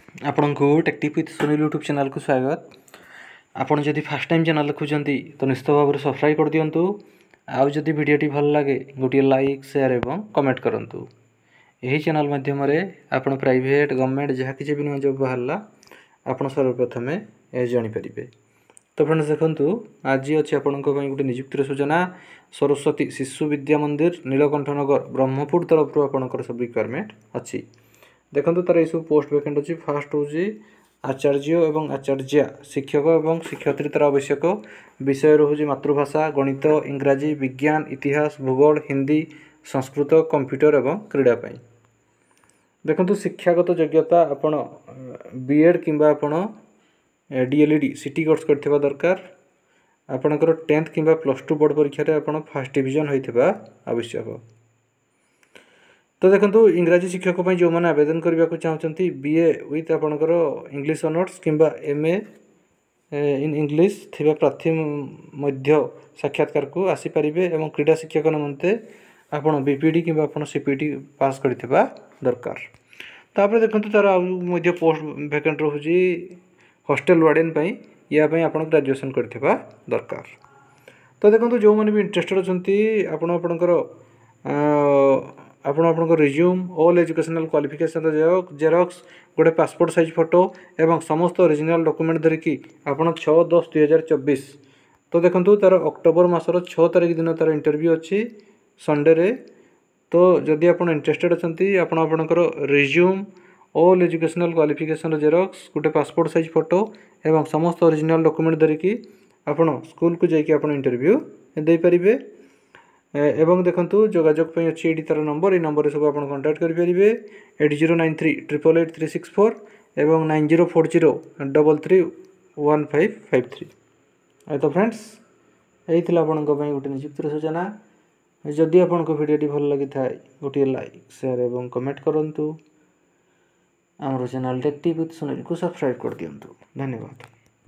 आपण को टेक्टिव with Sunil YouTube channel को स्वागत। आपण जदि फर्स्ट टाइम चैनल देखुंती तो निश्चित भाव में सब्सक्राइब कर दिंतु। आउ जदि वीडियोटी भल लगे गोटे लाइक शेयर एवं कमेंट करंतु। यही चैनल माध्यम आपण प्राइवेट गवर्नमेंट जहाँ किसी भी नुआ जॉब बाहरला आपण सर्वप्रथमे जानी परिबे। तो फ्रेंड्स देखंतु आज अच्छे आपण गोटे नियुक्तिर सूचना सरस्वती शिशु विद्या मंदिर नीलकंठनगर ब्रह्मपुर तरफ आपंकर सब रिक्वायरमेंट अच्छी। देखो तार सब पोस्ट वैकेंट अच्छी। फास्ट हूँ आचार्य एवं आचार्या शिक्षक एवं शिक्षयित्री तार आवश्यक विषय रोचे मातृभाषा गणित इंग्राजी विज्ञान इतिहास भूगोल हिंदी संस्कृत कंप्यूटर एवं क्रीड़ापाई। देखो शिक्षागत योग्यता आपण बीएड किंबा आपण डीएलईडी सिटी कोर्स करथिबा दरकार। आपणकर 10th किंबा +2 बोर्ड परीक्षा रे आपण फर्स्ट डिवीजन होइथिबा आवश्यक। तो देखो इंग्राजी शिक्षक जो मैंने आवेदन करने को चाहते बीए विथ आपणकर इंग्लिश ऑनर्स किंबा एमए इन इंग्लिश थिबा प्रार्थी मध्य साक्षात्कार को आसीपारे और क्रीड़ा शिक्षक निमंते आपन बीपीडी किंबा आपन सीपीटी पास करथिबा दरकार। तापर देखो तार आउ पोस्ट वैकेंट रोची हॉस्टल वार्डन पई या पई आपन ग्रेजुएशन करथिबा दरकार। तो देखो जो मैंने भी इंटरेस्टेड अछंती आपन आपनकर आपन resume all educational qualification xerox गोटे पासपोर्ट साइज फोटो एवं समस्त ओरिजिनल डॉक्यूमेंट धरिकी आपन 6/10/2024। तो देखो तार अक्टोबर मासर 6 तारिख दिन तार इंटरव्यू अच्छी संडे रे। तो जदि आपन इंटरेस्टेड अछंती आपन आपनकर resume all educational qualification xerox गोटे पासपोर्ट साइज फोटो एवं समस्त ओरिजिनल डॉक्यूमेंट धरिकी आपन स्कूल को जाइए आपन इंटरव्यू दे परिबे। एवं देखंतु जोगाजोग पे अच्छी एडी तार नंबर ये नंबर सब आपन कांटेक्ट करि परिबे 8093888364 एवं 9040331553। तो फ्रेंड्स यही थिला आपन को पई गोटे नियुक्तिर सूचना। जदि आपन को वीडियोटी भल लगी थाए गोटे लाइक शेयर एवं कमेंट करंतु। हमर चैनल टेक्टिव विथ सुनील को सब्सक्राइब कर दियंतु। धन्यवाद।